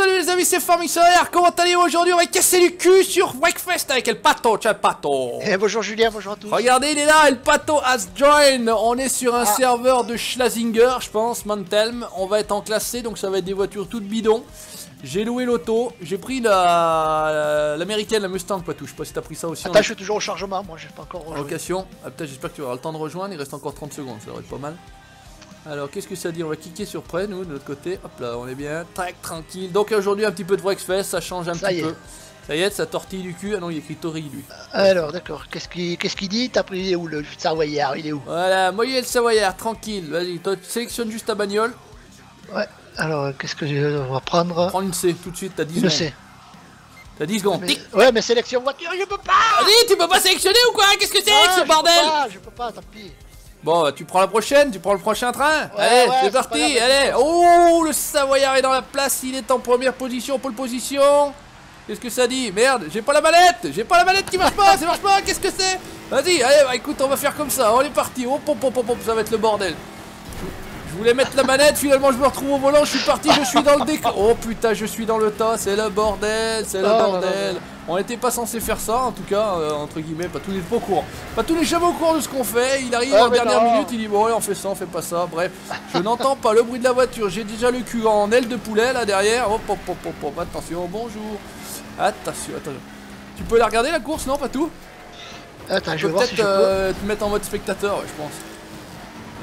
Salut les amis, c'est Farming Solaire. Comment allez-vous aujourd'hui? On va casser le cul sur Wreckfest avec El Pato. Ciao El Pato. Bonjour Julien, bonjour à tous. Regardez, il est là, El Pato has joined. On est sur un serveur de Schlesinger, je pense, Mantelm. On va être en classe C, donc ça va être des voitures toutes bidons. J'ai loué l'auto, j'ai pris l'américaine, la Mustang Patou. Je sais pas si t'as pris ça aussi. Attends, je suis toujours au chargement, moi j'ai pas encore rejoint. Location. Ah, peut-être, j'espère que tu auras le temps de rejoindre. Il reste encore 30 secondes, ça devrait être pas mal. Alors qu'est-ce que ça dit? On va cliquer sur prêt, nous de l'autre côté. Hop là, on est bien, tac, tranquille. Donc aujourd'hui un petit peu de Wreckfest, ça change un petit peu. Ça y est, ça tortille du cul. Ah non, il y a écrit Tori lui. Alors d'accord, qu'est-ce qu'il dit? T'as pris où le Savoyard? Il est où? Voilà, moi il est le Savoyard, tranquille. Vas-y, toi tu sélectionnes juste ta bagnole. Ouais, alors qu'est-ce que je vais prendre? Prends une C tout de suite, t'as 10 secondes. Une C. T'as 10 secondes. Ouais, mais sélection voiture, je peux pas! Vas-y, tu peux pas sélectionner ou quoi? Qu'est-ce que c'est que ce bordel? Je peux pas, tant pis. Bon, bah, tu prends la prochaine, tu prends le prochain train. Ouais, allez, ouais, c'est parti, allez. Oh, le Savoyard est dans la place, il est en première position, pole position. Qu'est-ce que ça dit? Merde, j'ai pas la manette qui marche pas, ça marche pas, qu'est-ce que c'est? Vas-y, allez, bah écoute, on va faire comme ça, on est parti. Oh, pop, pop, pop, ça va être le bordel. Je voulais mettre la manette, finalement je me retrouve au volant, je suis parti, je suis dans le décor. Oh putain, je suis dans le tas, c'est le bordel, c'est le bordel. Non. On n'était pas censé faire ça, en tout cas, entre guillemets, pas tous les pas au courant. Pas tous les jamais au courant de ce qu'on fait, il arrive en dernière minute, il dit bon, ouais, on fait ça, on fait pas ça, bref. Je n'entends pas le bruit de la voiture, j'ai déjà le cul en aile de poulet là derrière. Hop, hop, hop, hop, hop, attention, bonjour. Attention, attention. Tu peux la regarder la course, non, pas tout? Attends, je vais peut-être voir si je peux. te mettre en mode spectateur, ouais, je pense.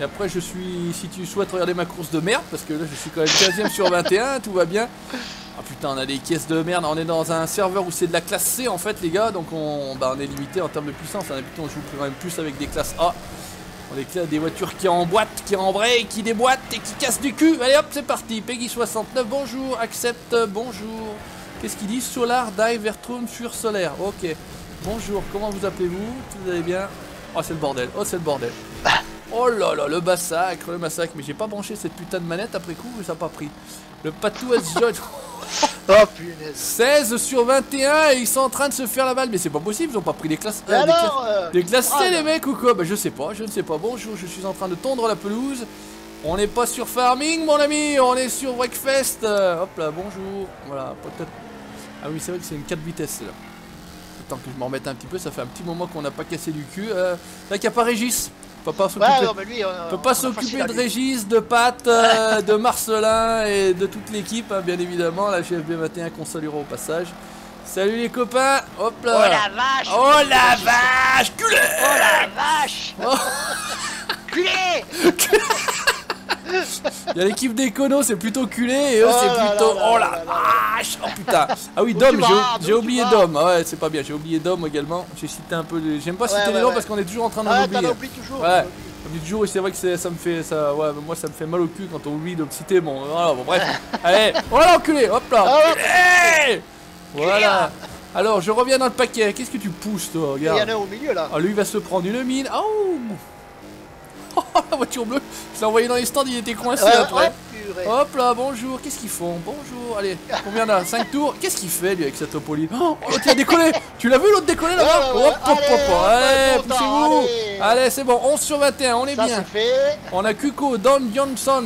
Et après je suis, si tu souhaites regarder ma course de merde, parce que là je suis quand même 15ème sur 21, tout va bien. Ah putain, on a des caisses de merde, on est dans un serveur où c'est de la classe C en fait les gars, donc on est limité en termes de puissance, d'habitude on joue quand même plus avec des classes A. On est des voitures qui emboîtent, qui embrayent, qui déboîtent et qui cassent du cul. Allez hop, c'est parti, Peggy 69, bonjour, accepte, bonjour. Qu'est-ce qu'il dit? Solar Dive Vertrum Fur Solaire, ok. Bonjour, comment vous appelez-vous? Vous allez bien? Oh c'est le bordel, oh c'est le bordel. Oh là là, le massacre, mais j'ai pas branché cette putain de manette après coup, ça n'a pas pris. Le Patou S-Joy. Oh punaise. 16 sur 21 et ils sont en train de se faire la balle, mais c'est pas possible, ils ont pas pris des classes des classes C les mecs ou quoi? Bah je sais pas, je ne sais pas. Bonjour, je suis en train de tondre la pelouse. On n'est pas sur Farming mon ami, on est sur Wreckfest. Hop là, bonjour. Voilà, peut-être. Ah oui, c'est vrai que c'est une 4 vitesses là. Attends que je m'en remette un petit peu, ça fait un petit moment qu'on n'a pas cassé du cul. Là qu'il n'y a pas Régis. On peut pas s'occuper de Régis, de Pat, de Marcelin et de toute l'équipe, hein, bien évidemment. La GFB 21 qu'on saluera au passage. Salut les copains, hop là. Oh la vache. Oh la vache, culé. Oh la vache. Oh. Culé. Il y a l'équipe d'Econo, c'est plutôt culé et eux c'est plutôt... Oh la vache. Oh putain. Ah oui, Dom, j'ai oublié Dom. Ah ouais, c'est pas bien, j'ai oublié Dom également. J'ai cité un peu... J'aime pas citer les noms parce qu'on est toujours en train de l'oublier. Toujours. Ouais. On dit toujours, et c'est vrai que ça me fait... Ça, ouais, moi ça me fait mal au cul quand on oublie de me citer. Bon, voilà, bon bref. Allez, voilà enculé, hop là. Voilà. Alors, je reviens dans le paquet. Qu'est-ce que tu pousses toi? Regarde. Il y en a au milieu là. Ah, lui il va se prendre une mine. Oh. La voiture bleue, je l'ai envoyé dans les stands, il était coincé après. Hop là, bonjour, qu'est-ce qu'ils font? Bonjour, allez, combien là? 5 tours? Qu'est-ce qu'il fait lui avec cette Topolino? Oh, l'autre il a décollé. Tu l'as vu l'autre décoller là-bas? Hop, hop, hop, allez, poussez-vous. Allez, c'est bon, 11 sur 21, on est bien. On a Kuko, Don Johnson.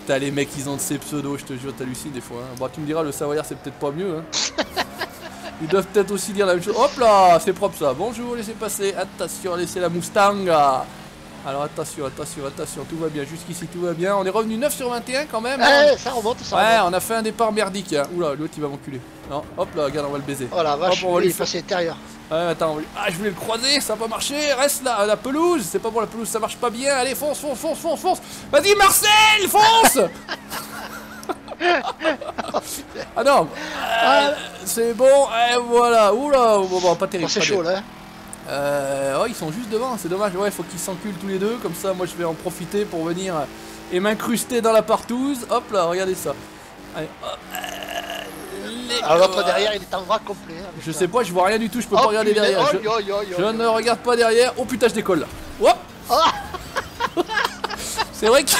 T'as les mecs, ils ont de ces pseudos, je te jure, t'hallucines des fois. Bon, tu me diras, le Savoyard c'est peut-être pas mieux. Ils doivent peut-être aussi dire la même chose. Hop là, c'est propre ça. Bonjour, laissez passer. Attention, laissez la Mustang. Alors attention, attention, attention. Tout va bien. Jusqu'ici, tout va bien. On est revenu 9 sur 21 quand même. Ouais, ça remonte, ça remonte. Ouais, on a fait un départ merdique. Hein. Oula, l'autre il va m'enculer. Non, hop là, regarde, on va le baiser. Oh la vache, hop, on va lui faire passer l'intérieur. Ouais, attends, ah, je voulais le croiser, ça va pas marcher. Reste là, la pelouse. C'est pas bon, la pelouse, ça marche pas bien. Allez, fonce, fonce, fonce, fonce, fonce. Vas-y, Marcel, fonce. Ah non, c'est bon, et voilà, oula, bon, pas terrible. C'est chaud là. Oh, ils sont juste devant, c'est dommage, ouais, faut qu'ils s'enculent tous les deux, comme ça, moi je vais en profiter pour venir et m'incruster dans la partouze. Hop là, regardez ça. Allez, hop. Alors l'autre derrière, il est en vrac complet. Je sais pas, je vois rien du tout, je peux pas regarder derrière. Je ne regarde pas derrière. Oh putain, je décolle là. Hop. C'est vrai que...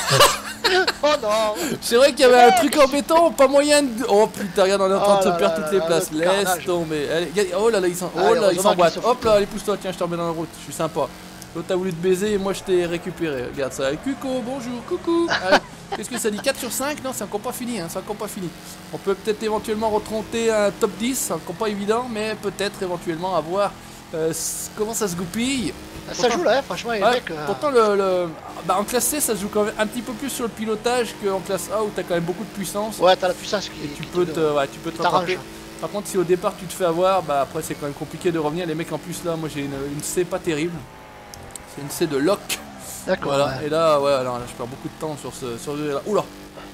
Oh non. C'est vrai qu'il y avait un truc en béton, pas moyen de... Oh putain, regarde, on est en train de se perdre toutes les places. Laisse tomber. Allez, oh là là, ils s'emboîtent. Hop là, allez, pousse-toi, tiens, je te remets dans la route. Je suis sympa. L'autre a voulu te baiser et moi je t'ai récupéré. Regarde ça. Cuco, bonjour, coucou. Allez, Qu'est-ce que ça dit? 4 sur 5? Non, c'est encore pas fini, hein, c'est encore pas fini. On peut peut-être éventuellement retenter un top 10, c'est encore pas évident, mais peut-être éventuellement avoir comment ça se goupille. Ça joue là, franchement, les mecs. Pourtant, en classe C, ça se joue quand même un petit peu plus sur le pilotage qu'en classe A où t'as quand même beaucoup de puissance. Ouais, t'as la puissance qui. Et tu peux te rattraper. Par contre, si au départ tu te fais avoir, bah après c'est quand même compliqué de revenir. Les mecs en plus là, moi j'ai une C pas terrible. C'est une C de lock. D'accord. Voilà. Ouais. Et là, ouais, alors là, je perds beaucoup de temps sur ce jeu là. Oula!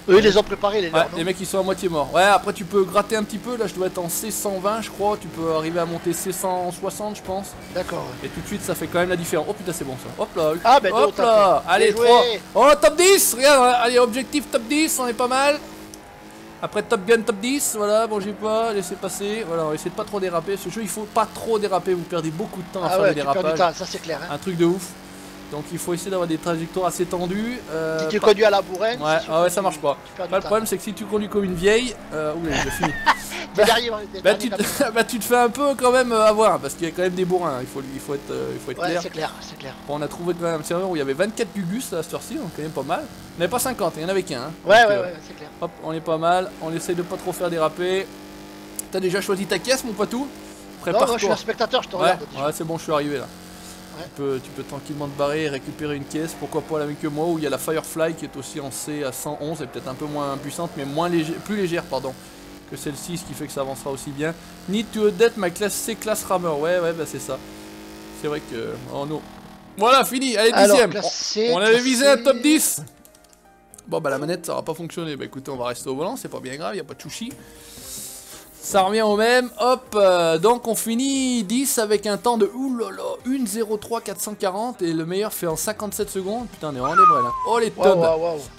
Eux, ils les ont préparés, les leurs, les mecs ils sont à moitié morts. Ouais, après tu peux gratter un petit peu. Là, je dois être en C120, je crois. Tu peux arriver à monter C160, je pense. D'accord. Ouais. Et tout de suite, ça fait quand même la différence. Oh putain, c'est bon ça. Hop là. Ah, ben hop là. Allez, 3. Oh, top 10. Regarde, allez, objectif top 10, on est pas mal. Après Top Gun top 10, voilà, bougez pas, laissez passer. Voilà, on va essayer de pas trop déraper. Ce jeu, il faut pas trop déraper. Vous perdez beaucoup de temps à faire le dérapage. Ça c'est clair. Hein. Un truc de ouf. Donc il faut essayer d'avoir des trajectoires assez tendues. Si tu conduis à la bourrin, ouais, ça marche pas. Le problème c'est que si tu conduis comme une vieille, oula, j'ai fini. Tu te fais un peu quand même avoir parce qu'il y a quand même des bourrins. Il faut être clair. C'est clair, c'est clair. Bon, on a trouvé quand même un serveur où il y avait 24 Gugus à cette heure-ci, donc quand même pas mal. On n'avait pas 50, il y en avait qu'un. Hein. Ouais, c'est clair. Hop, on est pas mal. On essaye de pas trop faire déraper. T'as déjà choisi ta caisse, mon patou? Non, moi je suis un spectateur, je te regarde. Ouais, c'est bon, je suis arrivé là. Ouais. Tu peux tranquillement te barrer et récupérer une caisse, pourquoi pas la même que moi, où il y a la Firefly qui est aussi en C à 111, et peut-être un peu moins puissante, mais plus légère, pardon, que celle-ci, ce qui fait que ça avancera aussi bien. Need to update ma classe C, classe Rammer, ouais, bah c'est ça. C'est vrai que... Oh non. Voilà, fini, allez, 10ème. On avait visé un top 10. Bon, bah la manette, ça aura pas fonctionné. Bah écoutez, on va rester au volant, c'est pas bien grave, y a pas de chouchi. Ça revient au même, hop, donc on finit 10 avec un temps de oulala, 1.03.440 et le meilleur fait en 57 secondes. Putain, on est vraiment des brels, hein. Oh les tonnes.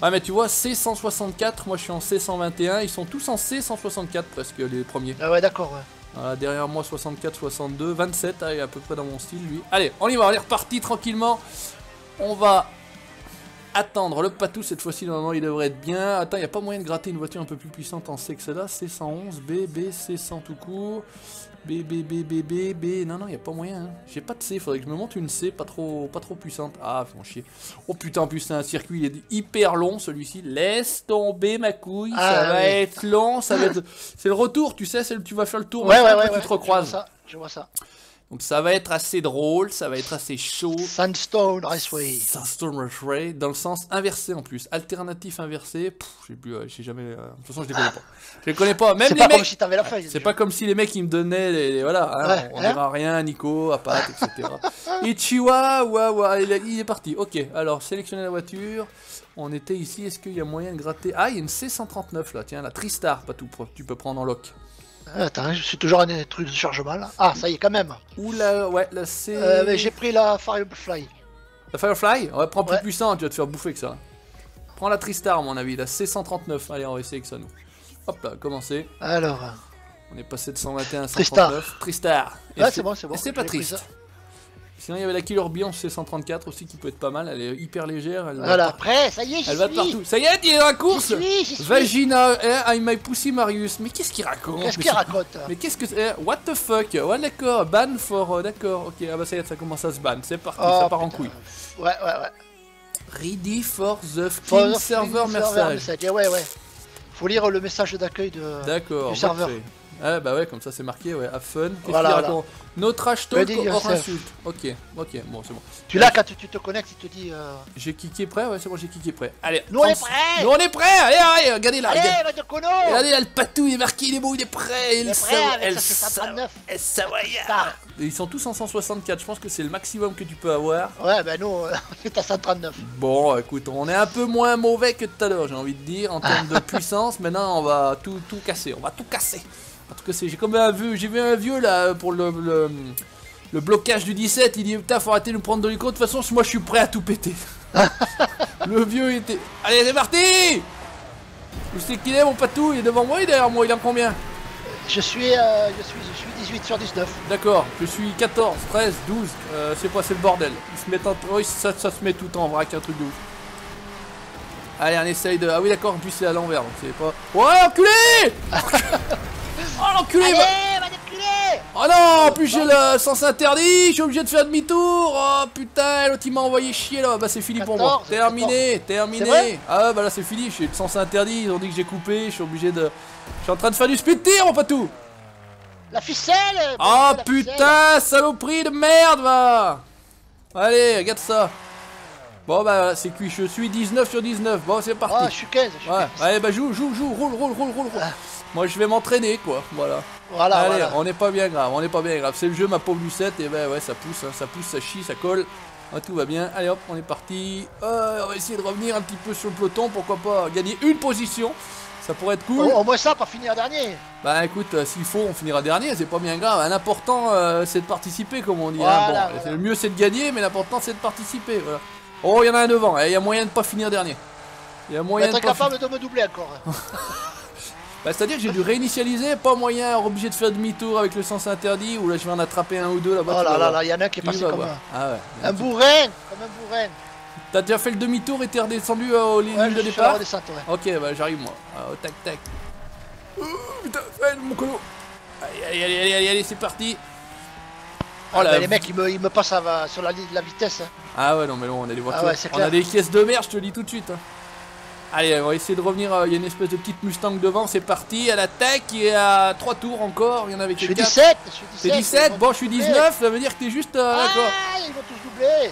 Ah mais tu vois, C164, moi je suis en C121, ils sont tous en C164 presque les premiers. Ah ouais, d'accord, ouais. Voilà, derrière moi 64, 62, 27, il est à peu près dans mon style lui. Allez, on y va, on est reparti tranquillement. On va attendre le patou, cette fois-ci normalement il devrait être bien. Attends, il n'y a pas moyen de gratter une voiture un peu plus puissante en C que celle-là. C111, B, B, C100 tout court. B, B, B, B, B, B. Non, il n'y a pas moyen. Hein. J'ai pas de C, faudrait que je me monte une C pas trop puissante. Ah, font chier. Oh putain, en plus c'est un circuit, il est hyper long celui-ci. Laisse tomber ma couille, ça va être long. Ça va être... C'est le retour, tu sais, tu vas faire le tour. Ouais, tu te recroises. Je vois ça. Donc ça va être assez drôle, ça va être assez chaud. Sandstone Raceway. Sandstone Raceway, dans le sens inversé en plus. Alternatif inversé, j'ai jamais... de toute façon, je les connais pas. Je les connais pas. Même c'est les pas mecs... comme si t'avais la feuille. C'est pas comme si les mecs ils me donnaient les voilà, hein, on dira rien, Nico, Apat, etc. Et Chihuahua, il est parti. Ok, alors sélectionnez la voiture. On était ici, est-ce qu'il y a moyen de gratter? Ah, il y a une C139 là, tiens, la Tristar, pas tout, tu peux prendre en lock. Attends, je suis toujours un truc de chargement là. Ah, ça y est, quand même. Ou la, ouais, la C... j'ai pris la Firefly. La Firefly? On va prendre plus puissant, tu vas te faire bouffer que ça. Prends la Tristar, à mon avis, la C139. Allez, on va essayer que ça nous. Hop là, commencer. Alors. On est passé de 121 à 139. Tristar. Ouais, c'est bon, c'est bon. Et c'est pas triste. Sinon, il y avait la Killer Bee en C134 aussi qui peut être pas mal. Elle est hyper légère. Voilà, après, ça y est, elle va partout. Ça y est, il est dans la course. J'y suis. Vagina, I my pussy Marius. Mais qu'est-ce qu'il raconte? Qu'est-ce qu'il raconte? Mais qu'est-ce que c'est? What the fuck? Ouais, d'accord. Ban for. D'accord, ok. Ah bah ça y est, ça commence à se ban. C'est parti, ça part en couille. Ouais. Ready for the Steam server message. Ouais. Faut lire le message d'accueil du serveur. Ah bah ouais, comme ça c'est marqué, ouais, have fun. Voilà. No trash talk hors insulte. Ok, bon c'est bon. Tu l'as quand tu te connectes, il te dit... J'ai cliqué prêt, ouais c'est bon, j'ai cliqué prêt. Allez, nous on est prêts. Nous on est prêts. Allez, regardez là. Allez, va de cono. Regardez là, le patou, il est marqué, il est beau, il est prêt. Il est prêt avec sa 139. Savoyard. Ils sont tous en 164, je pense que c'est le maximum que tu peux avoir. Ouais, bah nous, on est à 139. Bon, écoute, on est un peu moins mauvais que tout à l'heure, j'ai envie de dire, en termes de puissance. Maintenant, on va tout casser, En tout cas, j'ai vu un vieux là pour le blocage du 17. Il dit putain, faut arrêter de nous prendre dans les côtes. De toute façon, moi je suis prêt à tout péter. Le vieux il était. Allez, c'est parti. Où c'est qu'il est, mon patou? Il est devant moi, il est derrière moi. Il en combien? Je suis 18 sur 19. D'accord, je suis 14, 13, 12. C'est quoi, c'est le bordel. Ils se mettent ça se met tout en vrac, un truc de ouf. Allez, on essaye de. Ah oui, d'accord, en plus c'est à l'envers, donc c'est pas. Ouais, enculé. Oh l'enculé! Allez, va déculer! Oh non! en plus j'ai le sens interdit, je suis obligé de faire demi-tour. Oh putain, l'autre il m'a envoyé chier là. Bah c'est fini pour moi. 14, Terminé, 14. terminé. Ah bah là c'est fini, j'ai le sens interdit, ils ont dit que j'ai coupé, je suis obligé de... Je suis en train de faire du speed tir mon patou. La ficelle. Oh la putain, saloperie de merde va. Allez, regarde ça. Bon bah c'est cuit, je suis 19 sur 19. Bon c'est parti. Oh, je suis 15. Ouais, allez bah joue, roule. Moi je vais m'entraîner quoi, voilà. Voilà, Allez, voilà. on n'est pas bien grave, C'est le jeu ma pauvre Lucette, et ben ouais ça pousse, ça chie, ça colle. Ah, tout va bien, allez hop, on est parti. On va essayer de revenir un petit peu sur le peloton, pourquoi pas gagner une position. Ça pourrait être cool. Au moins ça, pas finir dernier. Bah écoute, s'il faut on finira dernier, c'est pas bien grave. L'important c'est de participer comme on dit. Voilà, Bon, voilà. le mieux c'est de gagner, mais l'important c'est de participer. Voilà. Oh, il y en a un devant, il y a moyen de pas finir dernier. Il y a moyen Être de pas capable de me doubler encore. Bah c'est-à-dire que j'ai dû réinitialiser, pas moyen, obligé de faire demi-tour avec le sens interdit, ou là je vais en attraper un ou deux là-bas. Oh là là là, il y en a un qui est Tu passé vas comme voir. Ah ouais. un bourrin. Comme un bourrin. T'as déjà fait le demi-tour et t'es redescendu aux lignes Ouais, de je suis départ? redescente, ouais. Ok, bah j'arrive moi. Oh, tac tac. Oh, putain, allez, mon colo. Allez, c'est parti. Oh Ah, là. bah, les mecs, ils me passent sur la ligne de la vitesse. Hein. Ah ouais, non mais bon, on a des voitures. Ouais, c'est on clair. a des caisses de merde, je te le dis tout de suite. Hein. Allez, on va essayer de revenir. Il y a une espèce de petite Mustang devant, c'est parti. À l'attaque, il est à 3 tours encore. Il y en avait Je suis 4. 17. T'es 17, bon je suis 19, ça veut dire que t'es juste d'accord. Ah, ils vont tous doubler.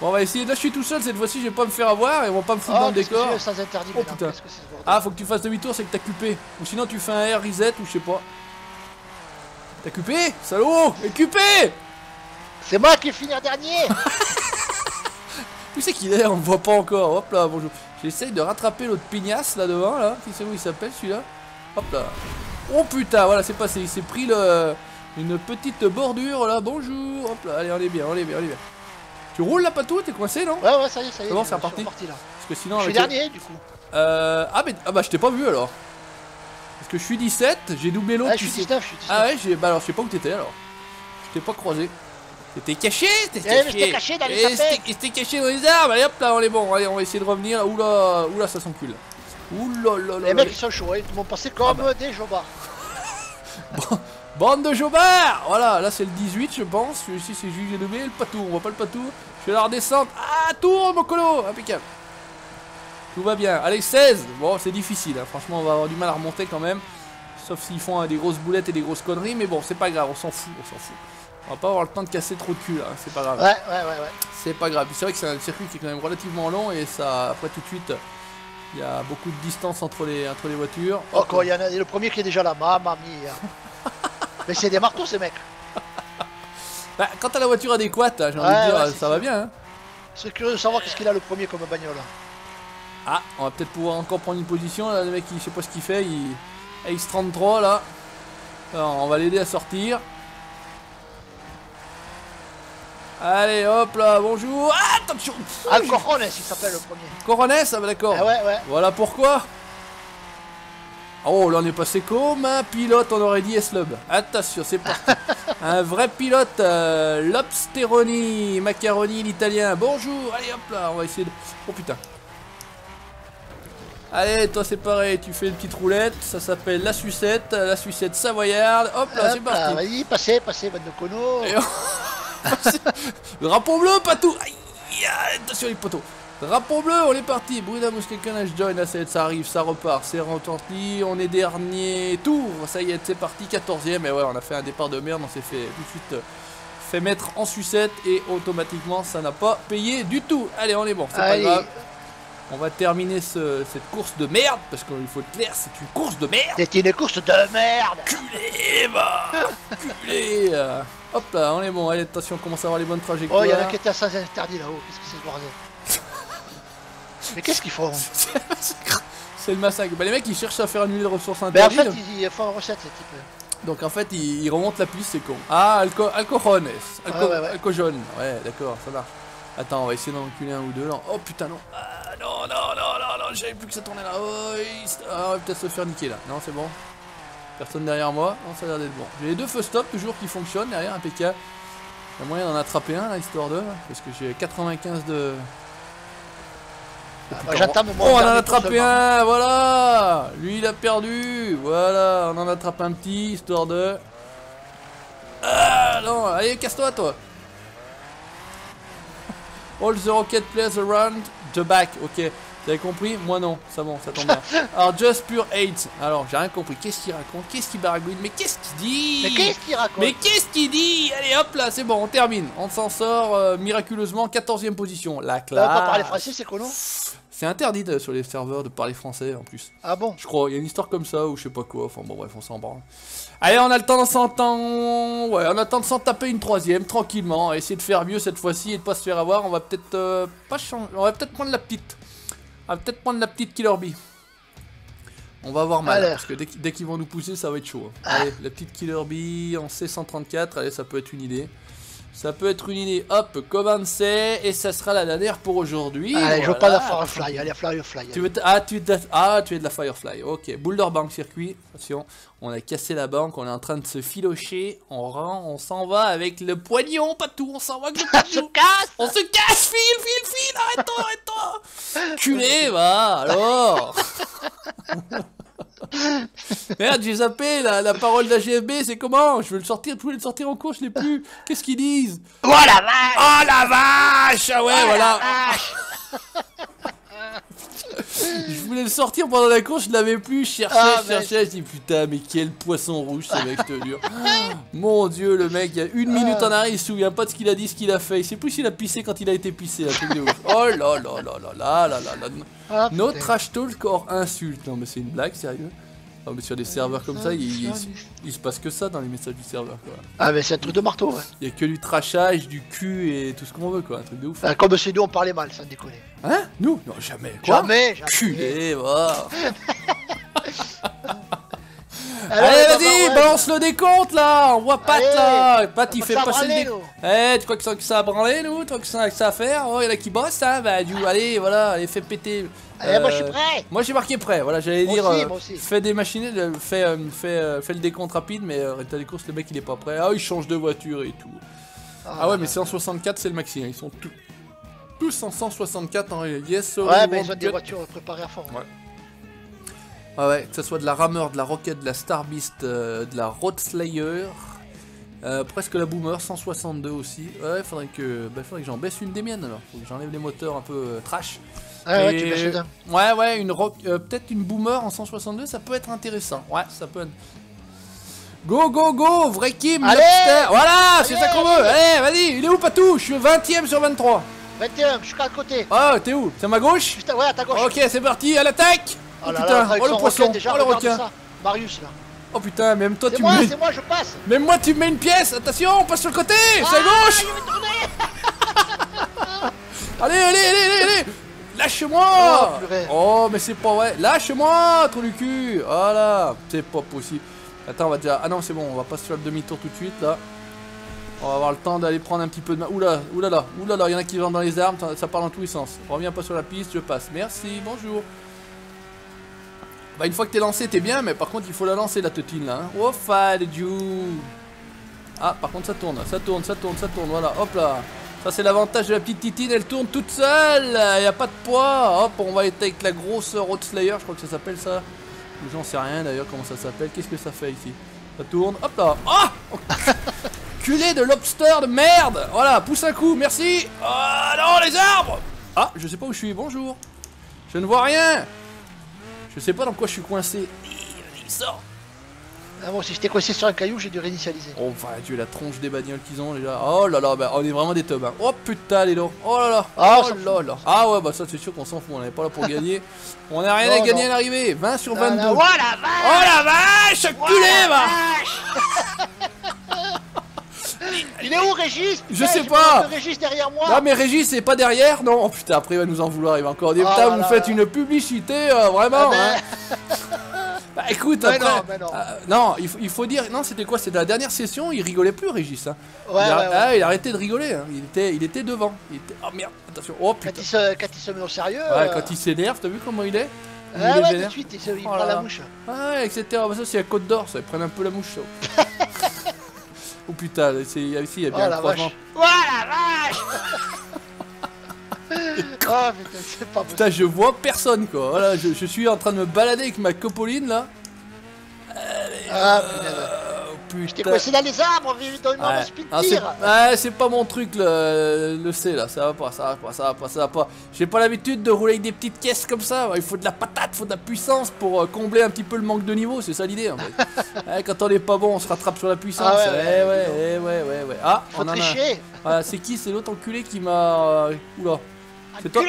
Bon on va essayer, là je suis tout seul cette fois-ci, je vais pas me faire avoir et on va pas me foutre dans le décor. Sans interdit, Oh, maintenant, putain. qu'est-ce que c'est ce bordel. Ah faut que tu fasses demi-tour, c'est que t'as cupé. Ou sinon tu fais un R reset ou je sais pas. T'as cupé? Salaud! Et cupé! C'est moi qui vais finir dernier. Où c'est qu'il est? On le voit pas encore. Hop là, bonjour. J'essaye de rattraper l'autre pignasse là devant là. Qui sait où il s'appelle celui-là? Hop là. Oh putain, voilà c'est passé. Il s'est pris une petite bordure là. Bonjour. Hop là, allez on est bien. Tu roules là Patou? T'es coincé non? Ouais, ça y est. C'est bon, c'est je reparti. suis reparti, là. Parce que sinon Je suis avec dernier du coup. ah bah je t'ai pas vu alors. Parce que je suis 17, j'ai doublé l'autre. Ouais, je suis 19, je suis 19. Ah ouais, bah alors je sais pas où t'étais alors. Je t'ai pas croisé. T'étais caché? mais j'étais caché dans les sapins. T'étais caché dans les arbres. Allez hop là, on est bon. Allez, on va essayer de revenir. Oula, ça s'encule. Oula. Les mecs ils sont chauds, ils m'ont passé comme des jobards. Bande de jobards. Voilà, là c'est le 18 je pense. Celui-ci c'est juste j'ai doublé le patou. On voit pas le patou. Je vais la redescendre. Ah, tourne mon colo. Impeccable. Tout va bien. Allez, 16. Bon, c'est difficile. Hein. Franchement, on va avoir du mal à remonter quand même. Sauf s'ils font des grosses boulettes et des grosses conneries. Mais bon, c'est pas grave. On s'en fout. On va pas avoir le temps de casser trop de cul là. C'est pas grave. Ouais. C'est pas grave. C'est vrai que c'est un circuit qui est quand même relativement long. Et ça, après tout de suite, il y a beaucoup de distance entre les voitures. Oh, quoi, il y en a le premier qui est déjà là. Mamma mia. Mais c'est des marteaux ces mecs. Bah, quand t'as la voiture adéquate, j'ai envie de dire, ça va bien. Hein. C'est curieux de savoir qu'est-ce qu'il a le premier comme bagnole. Ah, on va peut-être pouvoir encore prendre une position. Là, le mec, je sais pas ce qu'il fait. Il X33 là. Alors, on va l'aider à sortir. Allez, hop là, bonjour. Ah, attention. Ah, Corones, il s'appelle le premier. Corones, ah bah d'accord. Ah ouais. Voilà pourquoi. Oh, là on est passé comme un pilote, on aurait dit S-Lub. Attention, c'est parti. Un vrai pilote, Lobsteroni, Macaroni, l'italien. Bonjour, allez hop là, on va essayer de... Oh putain. Allez, toi c'est pareil, tu fais une petite roulette, ça s'appelle la sucette savoyarde. Hop là, c'est parti. Vas-y, passez, bande de conneaux. Le drapeau bleu, Patou. Aïe, attention les poteaux. Drapeau bleu, on est parti. Bruno Mouskakan, je join, ça arrive, ça repart, c'est retenti. On est dernier tour, ça y est, c'est parti, 14ème. Et ouais, on a fait un départ de merde, on s'est fait tout de suite fait mettre en sucette et automatiquement ça n'a pas payé du tout. Allez, on est bon, c'est pas grave. On va terminer cette course de merde, parce qu'il faut être clair, c'est une course de merde. C'est une course de merde. Culé, bah. Culé. Hop là, on est bon, allez, attention, on commence à avoir les bonnes trajectoires. Oh, il y en a qui étaient à sans interdit là-haut, qu'est-ce que c'est ce bordel? Mais qu'est-ce qu'ils font? C'est le massacre. Bah les mecs ils cherchent à faire annuler les ressources Mais en interdites. fait, ils font une recette, ces types. Donc en fait ils remontent la piste, c'est con. Ah, Alcojones. Alco jaune. Ouais, d'accord, ça marche. Attends, on va essayer d'en enculer un ou deux là. Oh putain, non. Ah, non, j'avais plus que ça tournait là. Oh, on va peut-être se faire niquer là. Non, c'est bon. Personne derrière moi. Non, ça a l'air d'être bon. J'ai les deux feux stop toujours qui fonctionnent derrière, impeccable. Il y a moyen d'en attraper un là, histoire de. Parce que j'ai 95 de. Ah, bah, j'entame mon on en a attrapé un, voilà. Lui il a perdu. Voilà, on en attrape un petit, histoire de. non, allez, casse-toi, toi. All the rocket players around the back. Ok, vous avez compris? Moi non, ça bon, ça tombe bien. Alors, just pure hate. Alors, j'ai rien compris. Qu'est-ce qu'il raconte? Qu'est-ce qu'il baragouine? Mais qu'est-ce qu'il dit? Mais qu'est-ce qu'il raconte? Mais qu'est-ce qu'il dit? Allez, hop là, c'est bon, on termine. On s'en sort miraculeusement, 14e position. La classe. Pas parler français, c'est quoi, non? C'est interdit sur les serveurs de parler français en plus. Ah bon? Je crois, il y a une histoire comme ça ou je sais pas quoi. Enfin bon, bref, on s'en branle. Allez, on a le temps de ouais, on a le temps de s'en taper une 3e tranquillement. Essayer de faire mieux cette fois-ci et de pas se faire avoir. On va peut-être pas changer. On va peut-être prendre la petite. On va peut-être prendre la petite Killer Bee. On va avoir mal, parce que dès qu'ils vont nous pousser, ça va être chaud. Allez, la petite Killer Bee en C134, allez, ça peut être une idée. Ça peut être une idée, hop, commence, et ça sera la dernière pour aujourd'hui. Allez, je veux pas la Firefly, allez, Firefly. Tu es de la Firefly, ok. Boulder Bank Circuit, attention, on a cassé la banque, on est en train de se filocher, on s'en va avec le poignon, pas tout, on s'en va avec le poignon. On se casse, file, arrête-toi. Culé, va, alors. Merde, j'ai zappé la parole d'AGFB, c'est comment? Je veux le sortir, je voulais le sortir en cours, je l'ai plus. Qu'est-ce qu'ils disent? Oh la vache! Oh la vache! Ah ouais, voilà. Je voulais le sortir pendant la course, je l'avais plus, je cherchais, je dis putain, mais quel poisson rouge ce mec, je te jure. Mon dieu, le mec, il y a une minute en arrière, il se souvient pas de ce qu'il a dit, ce qu'il a fait. Il sait plus s'il a pissé quand il a été pissé, un truc de ouf. Oh là là là là là là là là. No trash talk hors insulte. Non mais c'est une blague, sérieux? Oh, mais sur des serveurs comme ça, il se passe que ça dans les messages du serveur, quoi. Ah mais c'est un truc de marteau, ouais. Il y a que du trashage, du cul et tout ce qu'on veut, quoi, un truc de ouf. Comme chez nous on parlait mal, sans déconner. Hein? Nous? Non, jamais. Quoi? Jamais. Culé, va. Allez, vas-y, balance le décompte là, on voit Pat là. Pat il fait passer le décompte. Eh, tu crois que ça a branlé, nous? Tu crois que ça a que ça à faire? Oh, il y en a qui bossent, hein? Bah, allez, voilà, allez, fais péter. Allez, moi je suis prêt. Moi j'ai marqué prêt, voilà, j'allais dire. Moi aussi. Fais des machines, fais le décompte rapide, mais résultat des courses, le mec il est pas prêt. Ah, il change de voiture et tout. Ah ouais, mais 164 c'est le maxi, hein. Ils sont tous en 164 en yes. Ouais, mais ils ont des voitures préparées à fond. Ouais. Ah ouais, que ce soit de la Rammer, de la Rocket, de la Star Beast, de la Road Slayer, presque la Boomer, 162 aussi. Ouais, faudrait que j'en baisse une des miennes alors. Faut que j'enlève les moteurs un peu trash. Ah ouais, tu baisses dedans. Ouais, une peut-être une Boomer en 162, ça peut être intéressant. Ouais, ça peut être... Go, vrai Kim, Lobster. Voilà, c'est ça qu'on veut. Allez, vas-y, il est où Patou? Je suis 20ème sur 23. 21, je suis à côté. Ah, t'es où? C'est à ma gauche? Juste ouais, à ta gauche. Ok, c'est parti, à l'attaque. Oh là putain, là, oh le poisson, déjà, oh le requin. ça. Marius là. Oh putain, même toi tu me mets... C'est moi, je passe. Même moi tu me mets une pièce. Attention, on passe sur le côté. C'est à gauche. Allez. Lâche-moi. Oh, mais c'est pas vrai. Lâche-moi, trou du cul. Voilà, c'est pas possible. Attends, on va déjà... Ah non, c'est bon, on va pas se faire le demi-tour tout de suite là. On va avoir le temps d'aller prendre un petit peu de... Oula, il y en a qui vont dans les armes, ça part dans tous les sens. Reviens pas sur la piste, je passe. Merci, bonjour. Bah une fois que t'es lancé, t'es bien, mais par contre il faut la lancer la teutine là. Hein. Oh, ah, par contre ça tourne, voilà, hop là. Ça c'est l'avantage de la petite titine, elle tourne toute seule, y a pas de poids. Hop, on va être avec la grosse Road Slayer, je crois que ça s'appelle ça. J'en sais rien d'ailleurs comment ça s'appelle, qu'est-ce que ça fait ici? Ça tourne, hop là. Ah oh culé de lobster de merde. Voilà, pousse un coup, merci. Ah non, les arbres. Ah, je sais pas où je suis, bonjour. Je ne vois rien. Je sais pas dans quoi je suis coincé. Il sort. Ah bon, si j'étais coincé sur un caillou, j'ai dû réinitialiser. Oh, enfin, Dieu, la tronche des bagnoles qu'ils ont déjà. Oh là là, bah, on est vraiment des tubs. Hein. Oh putain, les dents. Oh là là. Oh là là. Ah ouais, bah ça, c'est sûr qu'on s'en fout. On n'est pas là pour gagner. On n'a rien à gagner à l'arrivée. 20 sur 22. Oh la vache. Oh la vache. Culé, va. Il est où Régis? Je sais pas. Régis derrière moi. Non mais Régis c'est pas derrière. Non, oh putain, après il va nous en vouloir. Il va encore dire putain, vous faites une publicité vraiment. Hein. Bah écoute, mais après, non. Non, il faut dire, non c'était quoi? C'était la dernière session, il rigolait plus Régis. Hein. Ouais, il a arrêté de rigoler, hein. il était devant. Oh merde, attention, oh putain. Quand il se met au sérieux. Ouais, quand il s'énerve, t'as vu comment il est? Ouais, tout de suite, il prend la mouche. Ouais, etc. Bah, ça c'est la Côte d'Or, ça, ils prennent un peu la mouche ça. Oh putain, ici il y a bien un croisement. Oh la vache. Oh putain, c'est pas possible. Putain, je vois personne quoi. Voilà, je suis en train de me balader avec ma copoline là. Ah J'étais coincé dans les arbres, donne-moi mon speed tir. C'est pas mon truc le C là, ça va pas, ça va pas. J'ai pas l'habitude de rouler avec des petites caisses comme ça, il faut de la patate, il faut de la puissance pour combler un petit peu le manque de niveau, c'est ça l'idée en fait. Quand on est pas bon, on se rattrape sur la puissance. Ouais. Ah, faut tricher. C'est qui? C'est l'autre enculé qui m'a... Oula. C'est toi.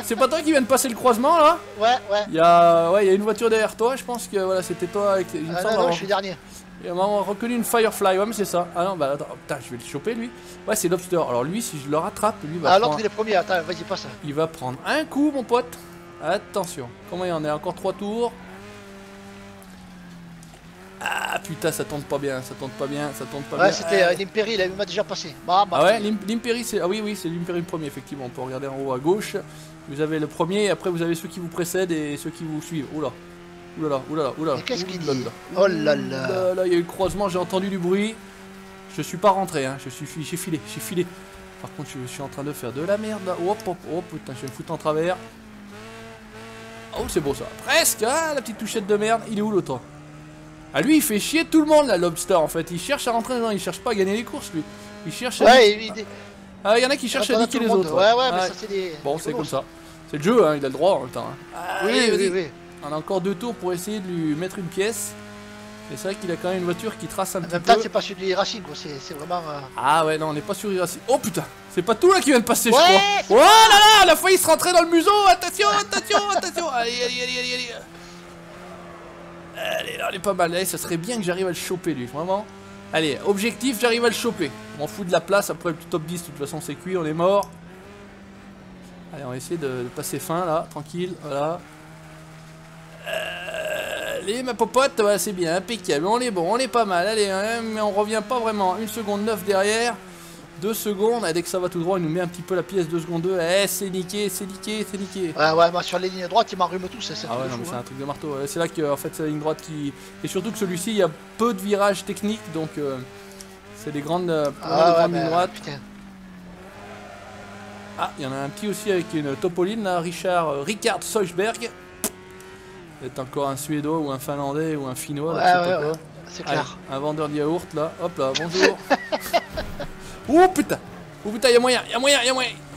C'est pas toi qui viens de passer le croisement là? Ouais. Il y a une voiture derrière toi, je pense que voilà, c'était toi avec. Non, je suis dernier. Et on a reconnu une Firefly, ouais, mais c'est ça. Ah non, bah attends, putain, je vais le choper lui. Ouais, c'est Lobster. Alors lui, si je le rattrape, lui va. Ah, l'autre il est premier, attends, vas-y, passe. Il va prendre un coup, mon pote. Attention, comment il y en a? Encore 3 tours. Ah putain, ça tourne pas bien, bien. Ouais, c'était l'Imperi, il m'a déjà passé. Ah ouais, l'Imperi, c'est... Ah oui, c'est l'Imperi le premier, effectivement. On peut regarder en haut à gauche. Vous avez le premier, et après vous avez ceux qui vous précèdent et ceux qui vous suivent. Oula. Mais qu'est-ce qu'il dit? Oh là là. Là, il y a eu le croisement, j'ai entendu du bruit. Je suis pas rentré, hein. J'ai filé. Par contre, je suis en train de faire de la merde là. Oh putain, je vais me foutre en travers. Oh, c'est beau ça. Presque, hein, la petite touchette de merde. Il est où l'autre? Ah, lui, il fait chier tout le monde, la Lobster, en fait. Il cherche à rentrer dedans, il cherche pas à gagner les courses, lui. Il cherche à... Ouais, il y en a qui cherchent à niquer les autres. Ouais, mais ça, c'est des... Bon, c'est comme ça. C'est le jeu, hein, il a le droit en même temps. Hein. Oui. On a encore 2 tours pour essayer de lui mettre une pièce. Et c'est vrai qu'il a quand même une voiture qui trace un petit peu. En même temps, c'est pas sur du Racing, quoi. C'est vraiment... Ah ouais, non, on n'est pas sur du Racing. Oh putain, c'est pas tout là qui vient de passer, je crois. Oh là là, elle a failli se rentrer dans le museau. Attention. Allez. Allez, là, on est pas mal. Allez, ça serait bien que j'arrive à le choper, lui, vraiment. Allez, objectif, j'arrive à le choper. On m'en fout de la place, après le top 10, de toute façon, c'est cuit, on est mort. Allez, on va essayer de passer fin, là, tranquille, voilà. Allez, ma popote, ouais, c'est bien, impeccable, on est bon, on est pas mal. Allez, hein, mais on revient pas vraiment. 1 seconde 9 derrière. 2 secondes, dès que ça va tout droit, il nous met un petit peu la pièce 2 secondes 2. Eh, c'est niqué. Ouais, moi sur les lignes droites, il m'enrhume tout, c'est ah ouais, non, mais c'est un truc de marteau. C'est là que, en fait, c'est la ligne droite qui. Et surtout que celui-ci, il y a peu de virages techniques, donc c'est des grandes, lignes droites. Putain. Ah, il y en a un petit aussi avec une topoline, là, Richard Soisberg. C'est encore un Suédois ou un Finlandais ou un Finnois, ouais, je sais pas quoi. C'est clair. Un vendeur de yaourt, là. Hop là, bonjour. Oh putain, il y a moyen.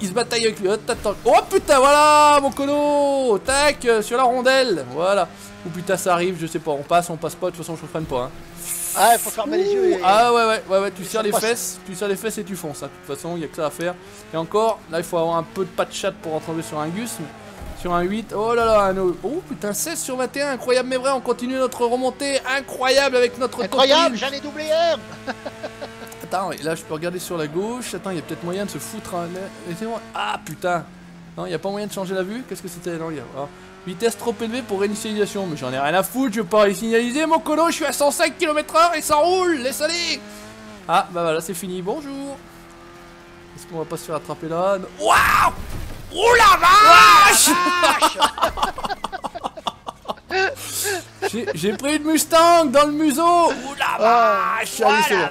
Il se bataille avec lui. Oh putain, voilà mon cono. Tac, sur la rondelle. Voilà. Oh putain, ça arrive, je sais pas. On passe pas. De toute façon, je freine pas. Hein. Ah, il faut fermer les yeux. Et... Ah ouais. Tu serres les fesses. Et tu fonces. Hein. De toute façon, il y a que ça à faire. Et encore, là, il faut avoir un peu de pas de chat pour retomber sur un Gus. Sur un 8. Oh là là. Oh putain, 16 sur 21. Incroyable, mais vrai. On continue notre remontée. Incroyable avec notre. Incroyable, j'en ai doublé un. Attends, là je peux regarder sur la gauche. Attends, il y a peut-être moyen de se foutre. Laissez-moi. Ah putain. Non, il n'y a pas moyen de changer la vue. Qu'est-ce que c'était? Non, vitesse trop élevée pour réinitialisation. Mais j'en ai rien à foutre. Je veux pas signaliser mon colo. Je suis à 105 km/h et ça roule. Laisse aller. Ah bah voilà, c'est fini. Bonjour. Est-ce qu'on va pas se faire attraper là? Waouh. Oh la vache. J'ai pris une Mustang dans le museau. Oh la vache. Allez, c'est bon.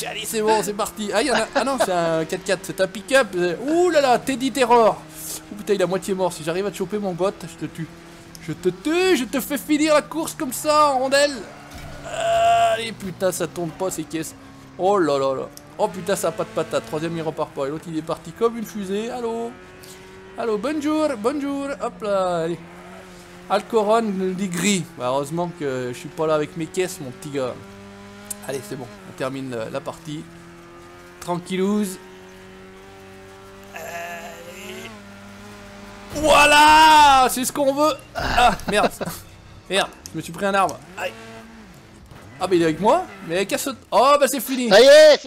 Allez, c'est bon, c'est parti. Ah, il y en a... Ah non, c'est un 4x4, c'est un pick-up. Ouh là là, Teddy Terror. Oh putain, il est à moitié mort. Si j'arrive à te choper, mon bot, je te tue. Je te fais finir la course comme ça, en rondelle. Allez, putain, ça tourne pas ces caisses. Oh là là là. Oh putain, ça a pas de patate. Troisième, il repart pas. Et l'autre, il est parti comme une fusée. Allô, bonjour. Hop là, allez. Alcoron nous dit gris. Bah, heureusement que je suis pas là avec mes caisses, mon petit gars. Allez, c'est bon, on termine la partie. Tranquillouse. Voilà, c'est ce qu'on veut. Ah, merde. Merde, je me suis pris un arbre. Aïe. Ah bah il est avec moi. Mais casse. Oh bah c'est fini. Ça y est,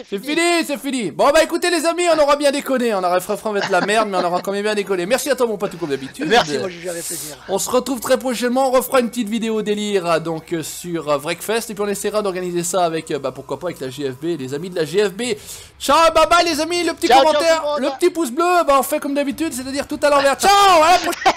c'est fini. Bon bah écoutez les amis, on aura bien déconné. On aurait franchement être la merde, mais on aura quand même bien déconné. Merci à toi mon pote comme d'habitude. Merci, moi j'ai eu avec plaisir. On se retrouve très prochainement. On refera une petite vidéo délire donc sur Wreckfest et puis on essaiera d'organiser ça avec bah pourquoi pas avec la GFB, les amis de la GFB. Ciao, bye bye les amis, le petit commentaire, le petit pouce bleu. Bah on fait comme d'habitude, c'est-à-dire tout à l'envers. Ciao, à la prochaine.